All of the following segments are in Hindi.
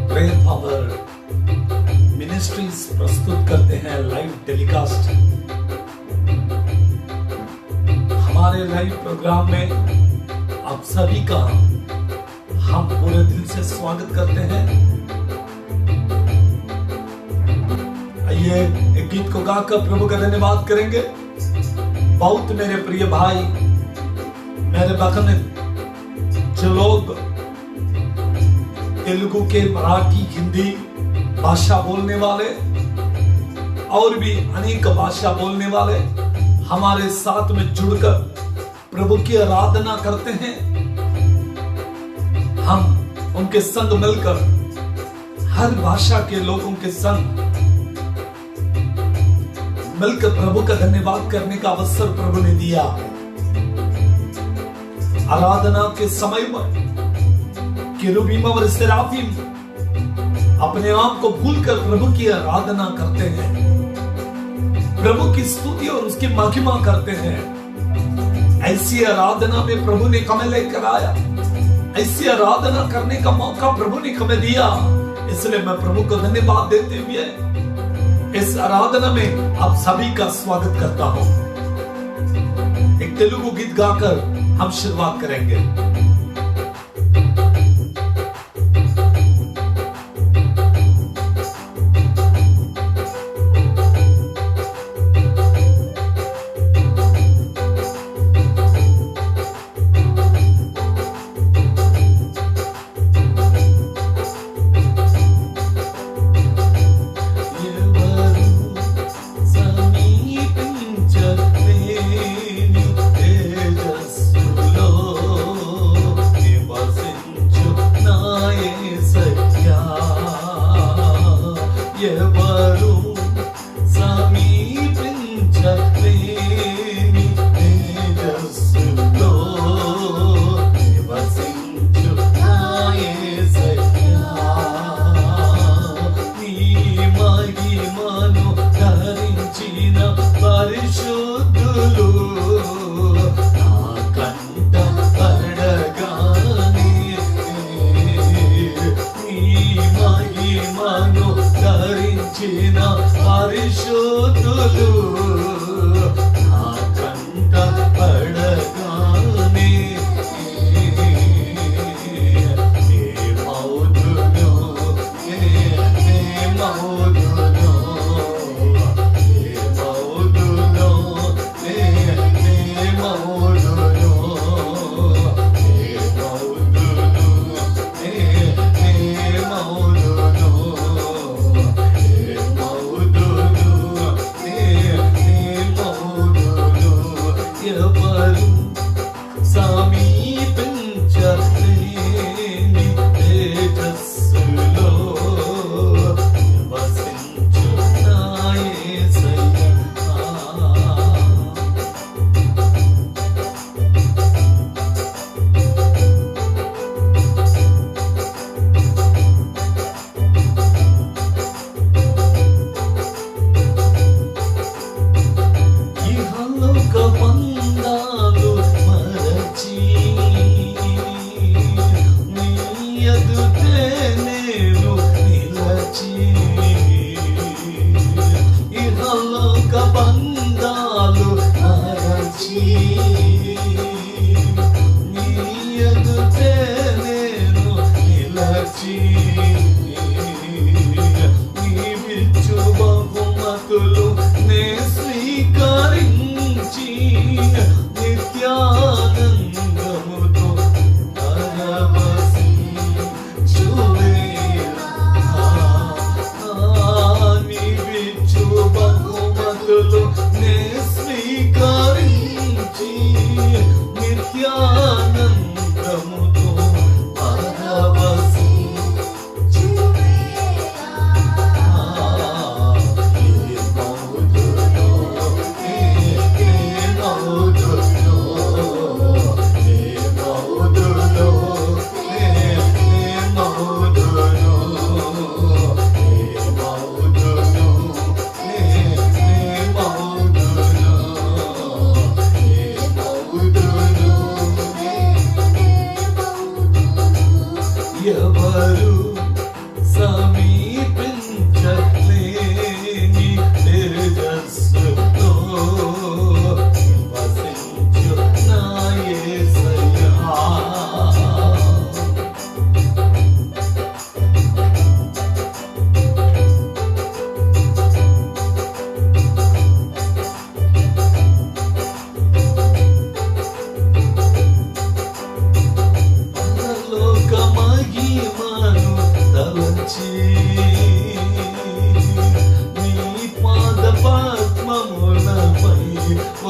प्रेयर पावर मिनिस्ट्रीज प्रस्तुत करते हैं लाइव टेलीकास्ट। हमारे लाइव प्रोग्राम में आप सभी का हम पूरे दिल से स्वागत करते हैं। आइए एक गीत को गाकर प्रभु का धन्यवाद करेंगे। बहुत मेरे प्रिय भाई, मेरे बहन, जो लोग तेलुगु के, मराठी, हिंदी भाषा बोलने वाले और भी अनेक भाषा बोलने वाले हमारे साथ में जुड़कर प्रभु की आराधना करते हैं, हम उनके संग मिलकर हर भाषा के लोगों के संग मिलकर प्रभु का धन्यवाद करने का अवसर प्रभु ने दिया। आराधना के समय में केरूबीम और सेराफीम अपने आप को भूलकर प्रभु की आराधना करते हैं, प्रभु की स्तुति और उसकी महिमा करते हैं। ऐसी आराधना में प्रभु ने हमें लेकर आया, ऐसी आराधना करने का मौका प्रभु ने हमें दिया। इसलिए मैं प्रभु को धन्यवाद देते हुए इस आराधना में आप सभी का स्वागत करता हूं। एक तेलुगु गीत गाकर हम शुरुआत करेंगे।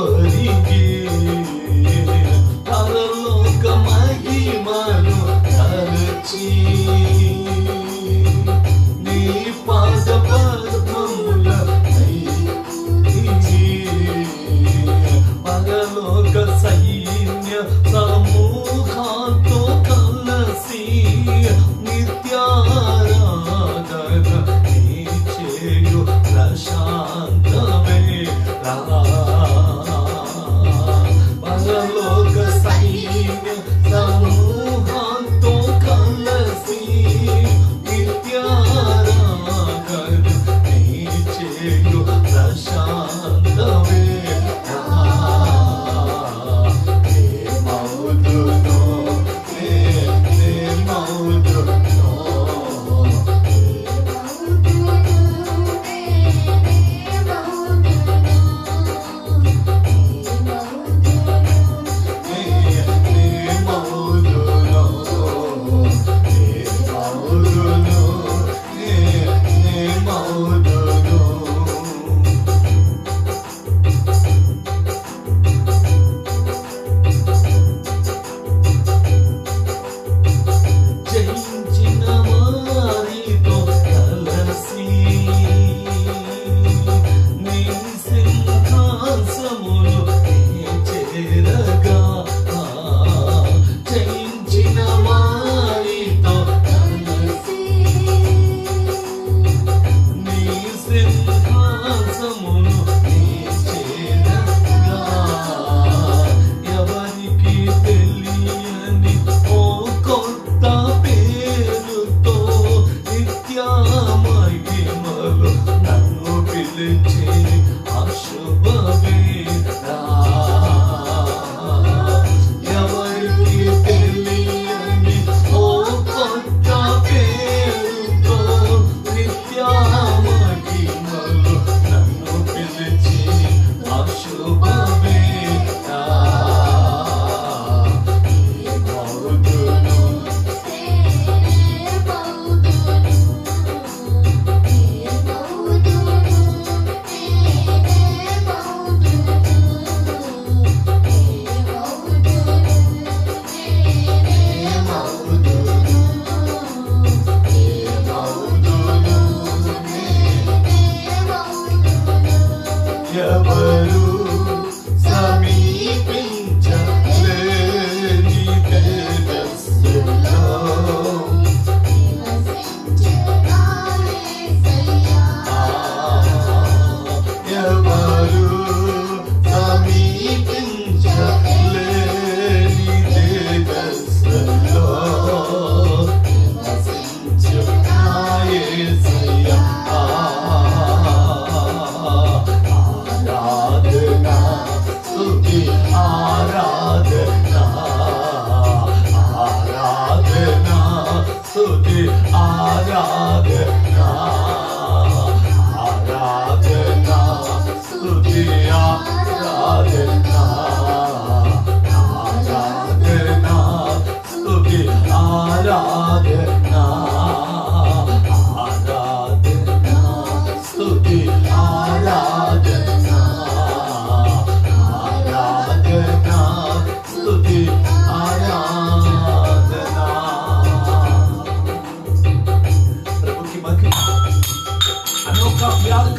ఒరిగి పరలోక మహిమను తలచి నీ పాద పద్మముల పరలోక సైన్య సమూహంతో కలసి నిత్యారాధన నీ చేయు ప్రశాంతమే పరలోక సైన్య సమూహంతో కలసి నిత్యారాధన నీ చేయు ప్రశాంతమే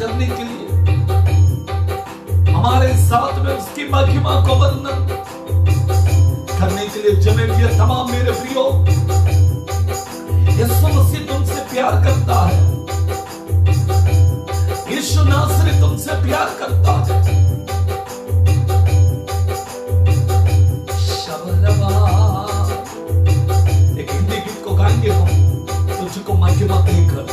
करने के लिए हमारे साथ में उसकी महिमा को वर्णन करने के लिए जमे हुए तमाम मेरे प्रियो, यीशु मसीह तुमसे प्यार करता है, यीशु नासरी तुमसे प्यार करता है। एक हिंदी गीत को गाएंगे हम तुझको महिमा देकर।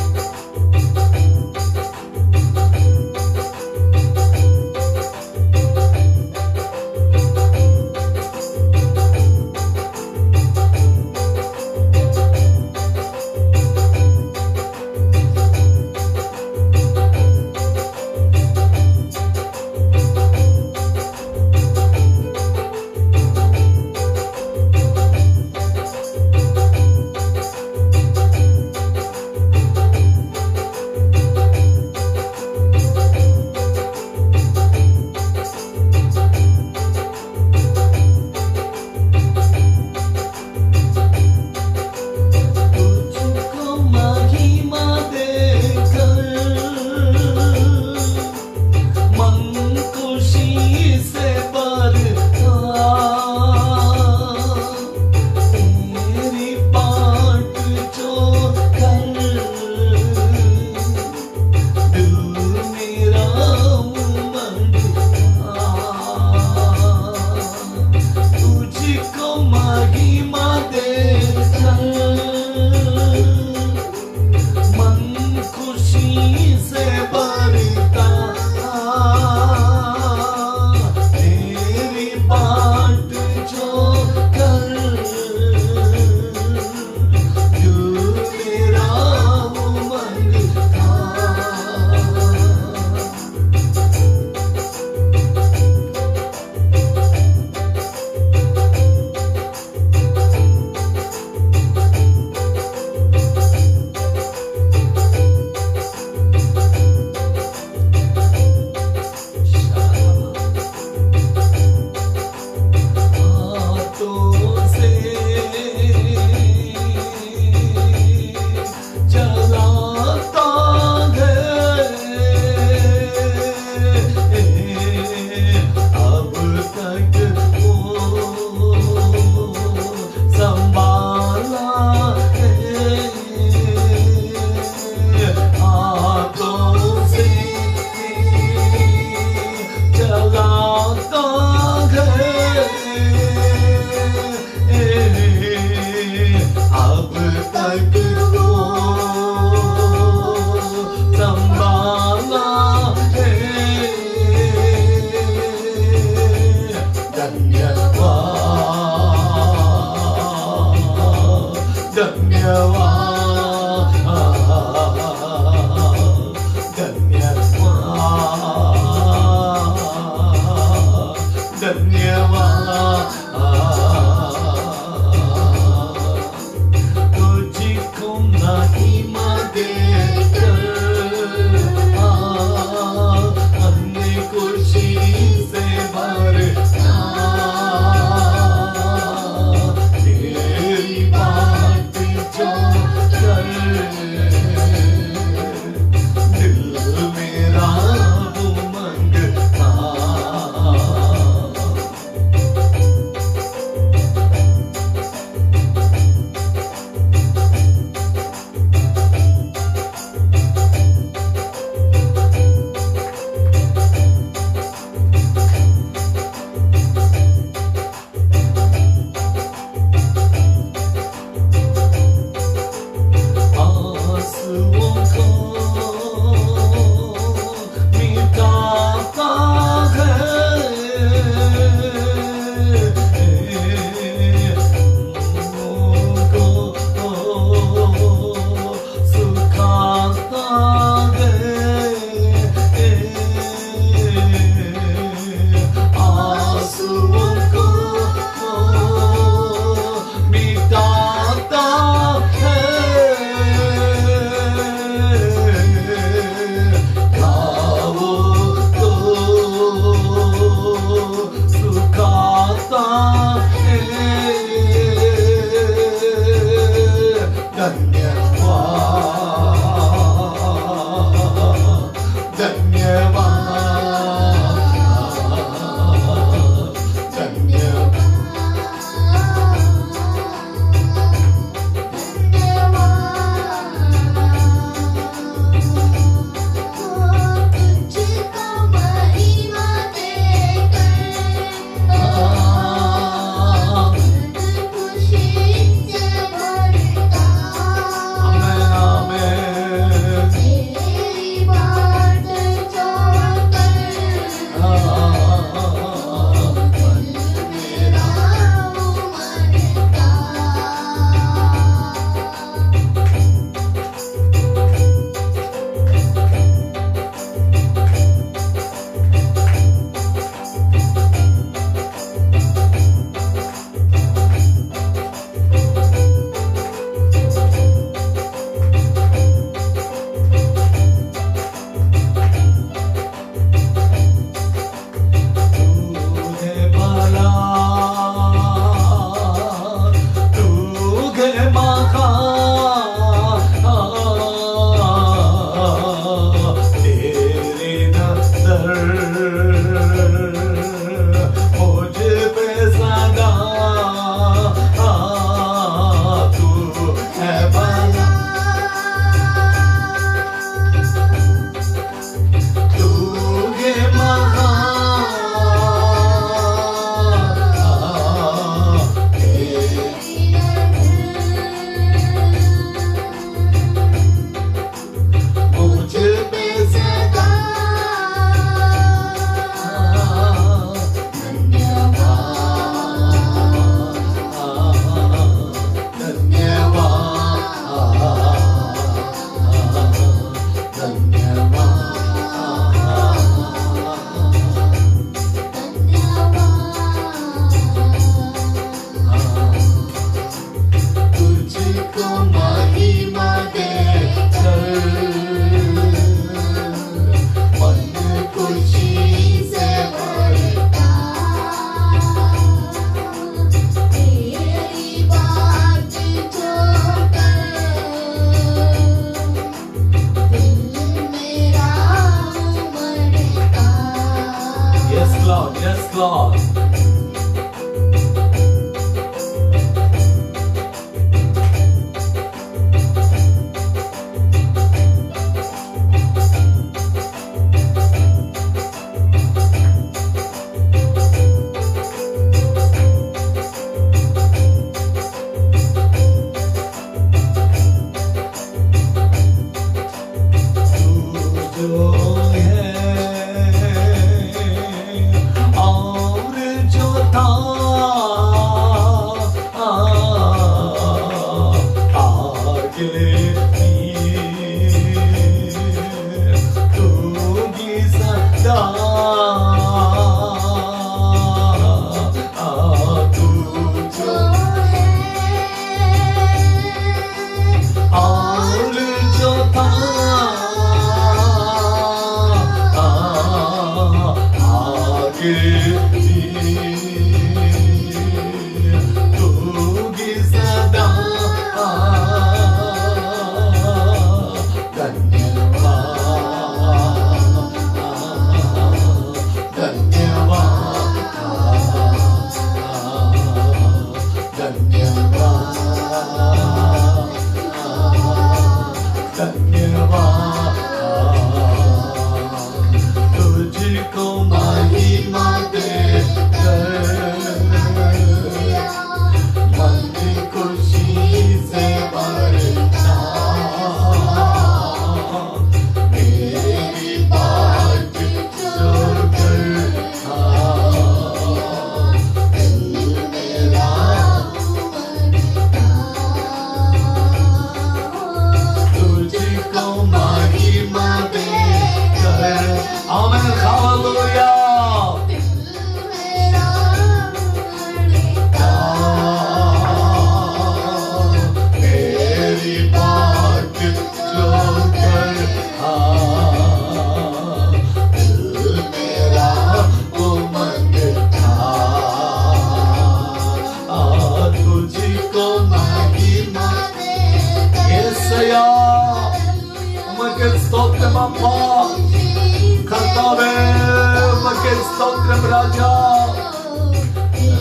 Yes, Lord.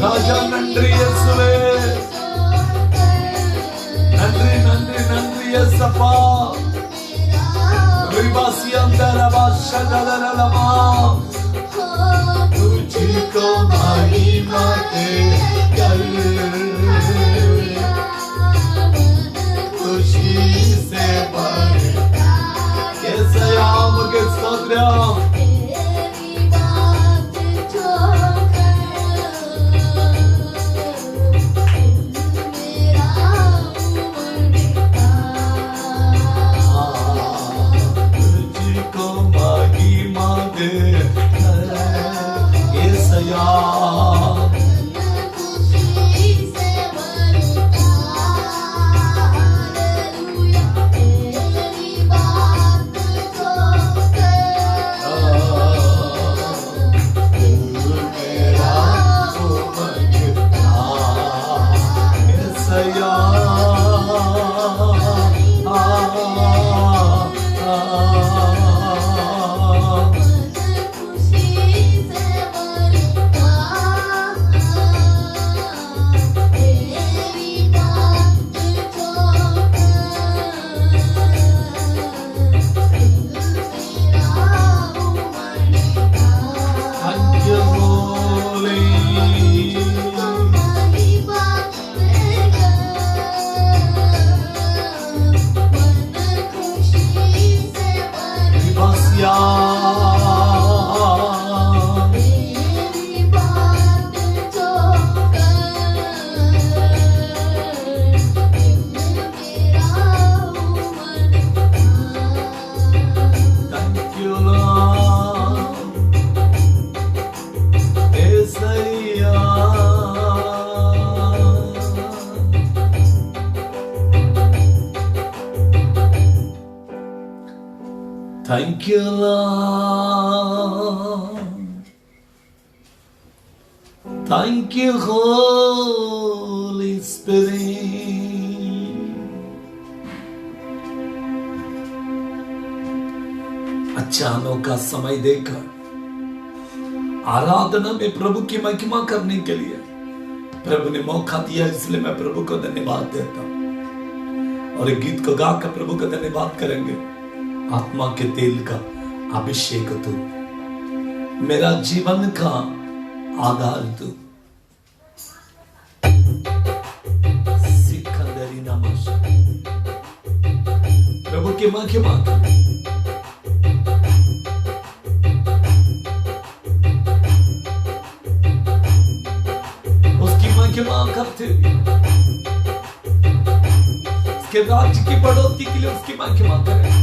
राजा नंद्री येसुवे नंद्री नंद्री नंद्री येसप्पा रिबासी अंदर आवाज़ लमा तुझको महिमा दे कर खुशी से भरता येसया मुझे स्तोत्र Thank you, Lord. Thank you, Holy Spirit. अच्छा अनोखा समय देकर आराधना में प्रभु की महिमा करने के लिए प्रभु ने मौका दिया, इसलिए मैं प्रभु को धन्यवाद देता हूं। और एक गीत को गाकर प्रभु का धन्यवाद करेंगे। आत्मा के तेल का अभिषेक तू, मेरा जीवन का आधार तू। सिकंदरी नमः प्रभु की महिमा की। महिमा करते हुए उसके राज्य की बढ़ोतरी के लिए उसकी महिमा करें।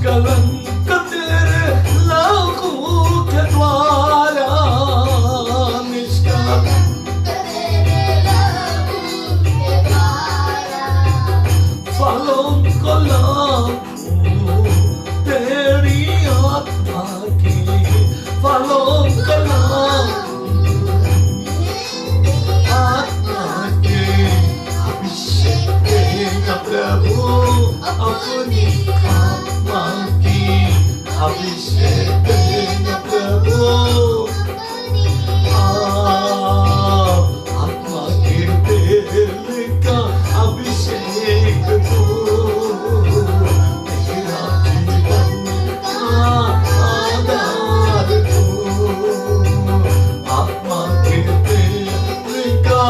कलंक तेरे को लाऊं तेरी आत्मा के फलों को लाऊं, आत्मा के अभिषेक देना प्रभु, अपनी आत्मा की अभिषेक देना प्रभु, आत्मा के तेल का अभिषेक तू, मेरा जीवन का आधार तू, आत्मा के तेल का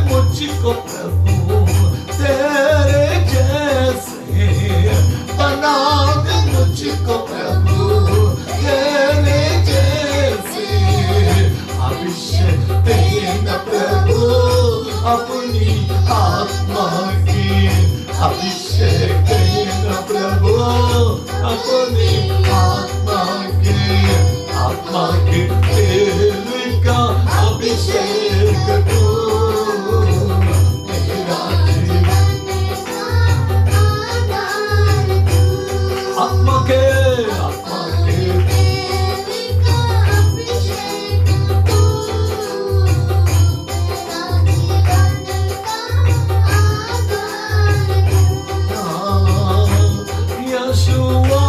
मुझको प्रभु तेरे जैसे, बना दे मुझको प्रभु तेरे जैसे, अभिषेक देना प्रभु, अपनी आत्मा की अभिषेक देना प्रभु, अपनी आत्मा के तेल का अभिषेक तू, आत्मा के यशुआ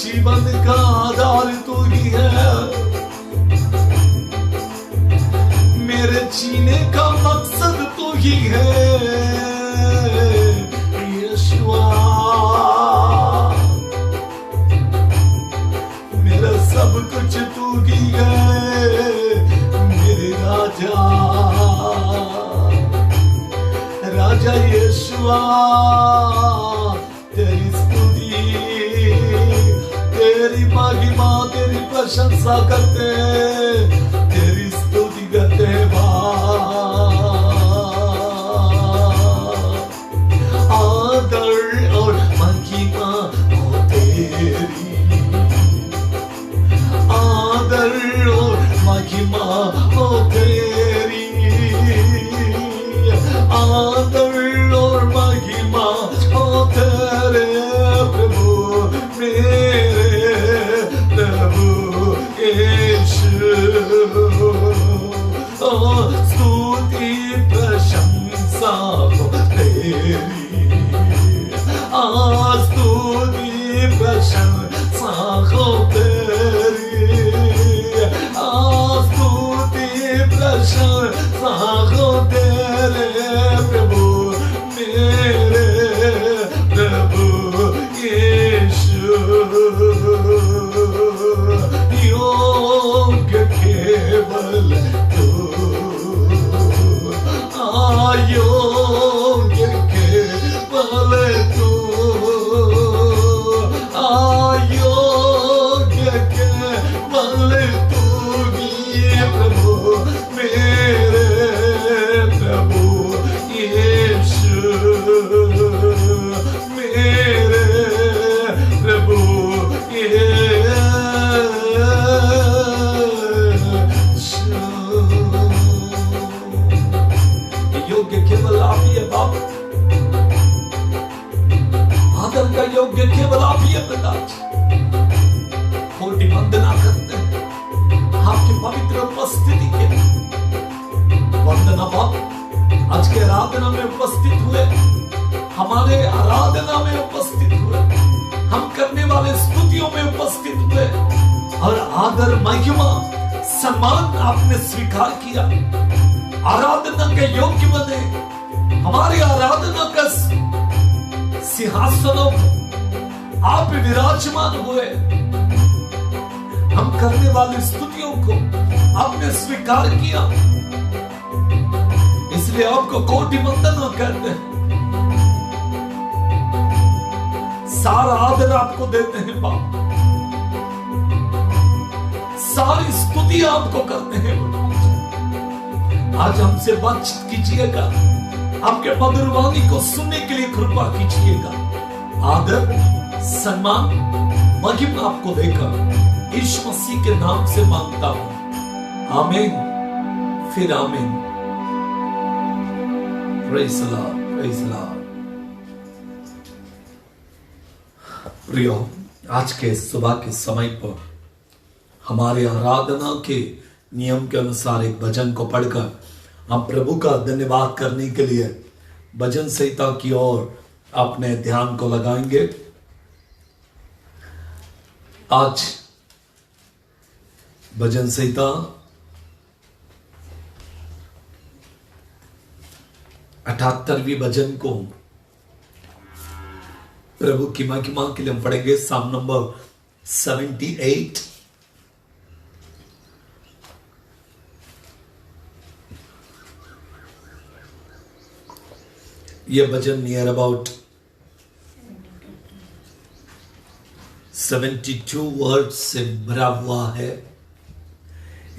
जीवन का आधार तू ही है, मेरे जीने का मकसद तू ही है यीशुआ। यहोवा तेरी स्तुति, तेरी महिमा, तेरी प्रशंसा करते, तेरी स्तुति करते आदर और महिमा हो तेरी, आदर और महिमा हो तेरी, आदर और महिमा हो तेरे प्रभु, मेरे प्रभु यीशु। स्तुति प्रशंसा हो तेरी, स्तुति प्रशंसा हो तेरी, स्तुति प्रशंसा हो तेरे प्रभु, मेरे प्रभु यीशु। योग्य केवल तू, अयोग्य केवल तू, अयोग्य केवल तू ही प्रभु, मेरे प्रभु यीशु, मेरे प्रभु यीशु। योग्य केवल आप ही है बाप, आदर का योग्य केवल आप ही है पिता। कोटि वंदना करते हैं आपकी पवित्र उपस्थिति के, वंदना बाप। आज के आराधना में उपस्थित हुए, हमारे आराधना में उपस्थित हुए, हम करने वाले स्तुतियों में उपस्थित हुए, और आदर महिमा सम्मान आपने स्वीकार किया, आराधना के योग्य बने, हमारी आराधना का सिंहासनों आप विराजमान हुए, हम करने वाली स्तुतियों को आपने स्वीकार किया, इसलिए आपको कोटि वंदना करते हैं, सारा आदर आपको देते हैं बाप, सारी स्तुति आपको करते हैं। आज हमसे बातचीत कीजिएगा, आपके मधुर वाणी को सुनने के लिए कृपा कीजिएगा। आदर सम्मान महिमा आपको देकर यीशु मसीह के नाम से मांगता हूं, आमीन फिर आमीन। Praise the Lord, praise the Lord. प्रियो, आज के सुबह के समय पर हमारे आराधना के नियम के अनुसार एक भजन को पढ़कर हम प्रभु का धन्यवाद करने के लिए भजन संहिता की ओर अपने ध्यान को लगाएंगे। आज भजन संहिता 78वीं भजन को प्रभु की महिमा के लिए हम पढ़ेंगे। साम नंबर 78। यह भजन नियर अबाउट 72 वर्ड से भरा हुआ है,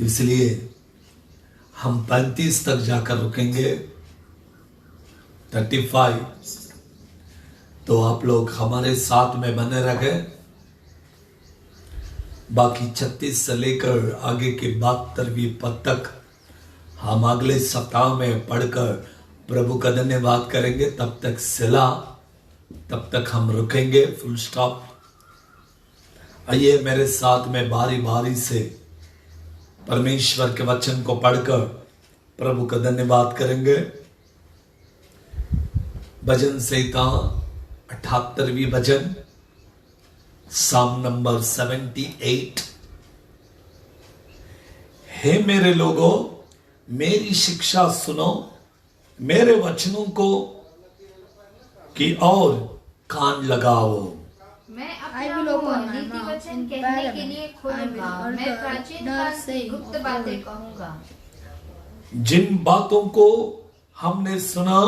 इसलिए हम 35 तक जाकर रुकेंगे। 35 तो आप लोग हमारे साथ में बने रहे, बाकी 36 से लेकर आगे के 72वीं पद तक हम अगले सप्ताह में पढ़कर प्रभु का धन्यवाद करेंगे। तब तक सिला, तब तक हम रुकेंगे, फुल स्टॉप। आइए मेरे साथ में बारी बारी से परमेश्वर के वचन को पढ़कर प्रभु का धन्यवाद करेंगे। भजन संहिता 78वीं भजन, साम नंबर 78। हे मेरे लोगों, मेरी शिक्षा सुनो, मेरे वचनों को की और कान लगाओ। मैं अपना मुंह नीति वचन कहने के लिए खोलूंगा, मैं प्राचीन काल से गुप्त बातें कहूंगा। जिन बातों को हमने सुना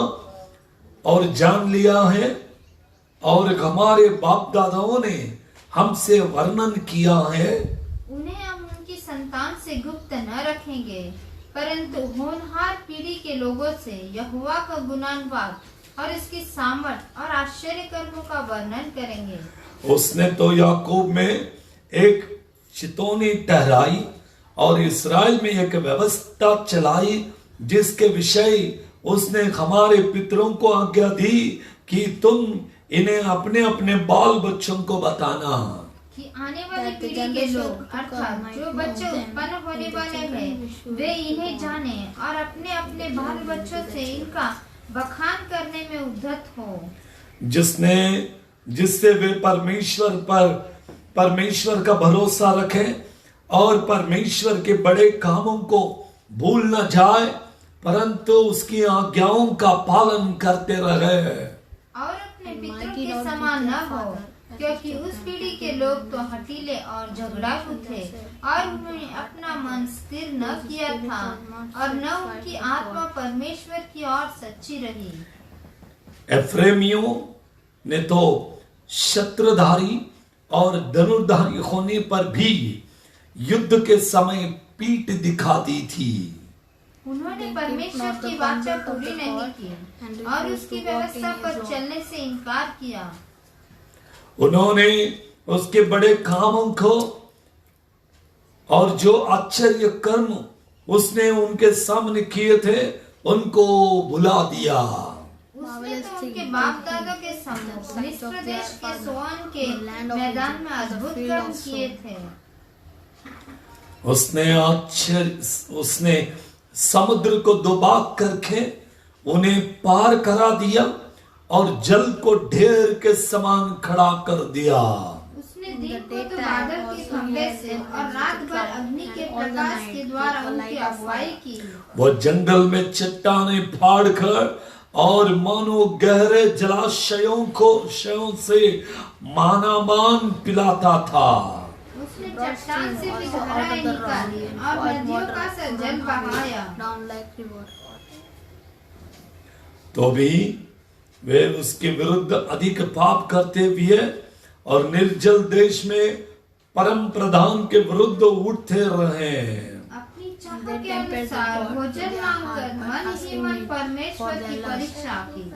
और जान लिया है, और हमारे बाप दादाओं ने हमसे वर्णन किया है। उन्हें हम उनकी संतान से गुप्त न रखेंगे, परंतु होनहार पीढ़ी के लोगों से यहोवा का गुणानुवाद और इसकी सामर्थ और आश्चर्य कर्मों का वर्णन करेंगे। उसने तो याकूब में एक चितौनी ठहराई और इस्राएल में एक व्यवस्था चलाई, जिसके विषय उसने हमारे पितरों को आज्ञा दी कि तुम इन्हें अपने अपने बाल बच्चों को बताना कि आने वाली पीढ़ी के लोग अर्थात जो बच्चे उत्पन्न होने वाले हैं वे इन्हें जाने और अपने अपने बाल बच्चों से इनका बखान करने में उद्धत हो। जिससे वे परमेश्वर का भरोसा रखें और परमेश्वर के बड़े कामों को भूल न जाए, परंतु उसकी आज्ञाओं का पालन करते रहे और अपने पितरों के समान न हो, क्योंकि उस पीढ़ी के लोग तो हठीले और झगड़ालू थे और उन्होंने अपना मन स्थिर न किया था और न उनकी आत्मा परमेश्वर की ओर सच्ची रही। एफ्रेमियों ने तो शस्त्रधारी और धनुर्धारी होने पर भी युद्ध के समय पीठ दिखा दी थी। उन्होंने परमेश्वर की वाचा पूरी नहीं की और उसकी व्यवस्था पर चलने से इनकार किया। उन्होंने उसके बड़े कामों को और जो आश्चर्य कर्म उसने उनके सामने किए थे उनको भुला दिया। उसने तो उनके बाप दादों के सम्मुख मिस्र देश के सोअन के मैदान में अद्भुत कर्म किए थे। उसने समुद्र को दुबाक करके उन्हें पार करा दिया और जल को ढेर के समान खड़ा कर दिया। उसने दिन को तो बादल के खंभे से और रात भर अग्नि के प्रकाश के द्वारा उनकी अगुवाई की। वो जंगल में चट्टानें फाड़ कर और मानो गहरे जलाशयों से मानामान पिलाता था। उसने चट्टान से भी धाराएं निकाली और नदियों का सा जल बहाया। तो भी वे उसके विरुद्ध अधिक पाप करते हुए और निर्जल देश में परम प्रधान के विरुद्ध उठते रहे। अपनी चाह के अनुसार भोजन मांगकर मन ही मन परमेश्वर की परीक्षा की।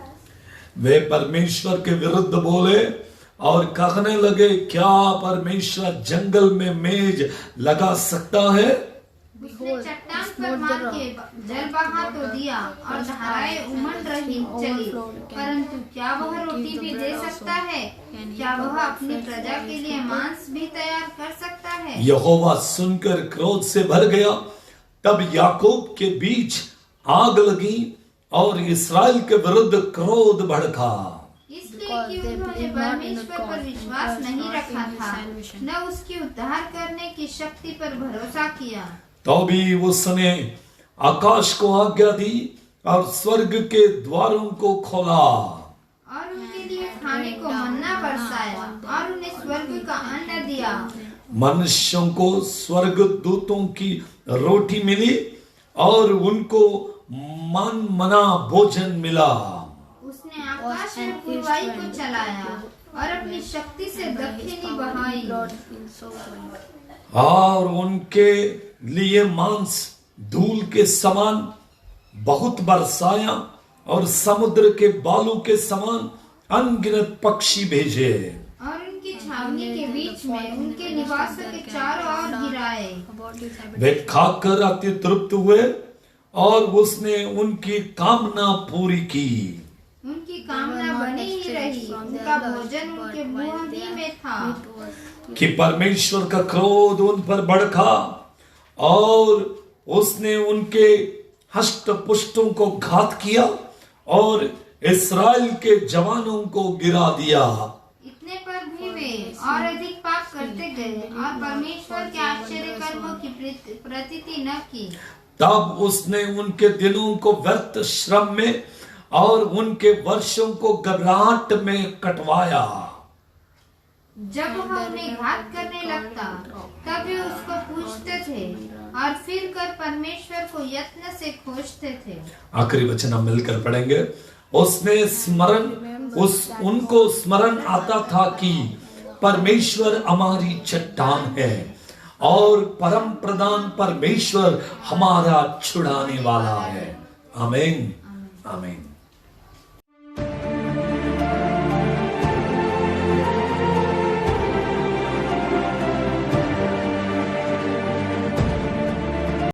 वे परमेश्वर के विरुद्ध बोले और कहने लगे, क्या परमेश्वर जंगल में मेज लगा सकता है? उसने चट्टान पर मार के जल बहा तो दिया और धाराएं उमड़ रही चली, परंतु क्या वह रोटी भी दे सकता है? क्या वह अपनी प्रजा के लिए मांस भी तैयार कर सकता है? यहोवा सुनकर क्रोध से भर गया। तब याकूब के बीच आग लगी और इस्राएल के विरुद्ध क्रोध भड़का, इसलिए कि उन्होंने परमेश्वर पर विश्वास नहीं रखा था, न उसकी उद्धार करने की शक्ति पर भरोसा किया। तो भी उसने आकाश को आज्ञा दी और स्वर्ग के द्वारों को खोला और उनके लिए खाने को मन्ना बरसाया और उन्हें स्वर्ग का अन्न दिया। मनुष्यों को स्वर्ग दूतों की रोटी मिली और उनको मन मना भोजन मिला। उसने आकाश में पूर्वाई को चलाया और अपनी शक्ति से दक्षिणी बहाई और उनके लिए मांस धूल के समान बहुत बरसाया और समुद्र के बालू के समान अनगिनत पक्षी भेजे और उनकी छावनी के बीच में उनके निवासों के चारों ओर गिराए। वे खाकर अति तृप्त हुए और उसने उनकी कामना पूरी की। उनकी कामना बनी ही रही, उनका भोजन उनके मुंह ही में था। कि परमेश्वर का क्रोध उन पर भड़का और उसने उनके हष्ट पुष्टों को घात किया और इस्राएल के जवानों को गिरा दिया। इतने पर भी वे और अधिक पाप करते गए और परमेश्वर के आश्चर्य कर्मों की प्रतीति न की। तब उसने उनके दिनों को व्यर्थ श्रम में और उनके वर्षों को घबराहट में कटवाया। जब वह उन्हें घात करने लगता तब वे उसको पूछते थे और फिर कर परमेश्वर को यत्न से खोजते थे। आखिरी वचन हम मिलकर पढ़ेंगे। उसमें उनको स्मरण आता था कि परमेश्वर हमारी चट्टान है और परम प्रधान परमेश्वर हमारा छुड़ाने वाला है। आमीन, आमीन।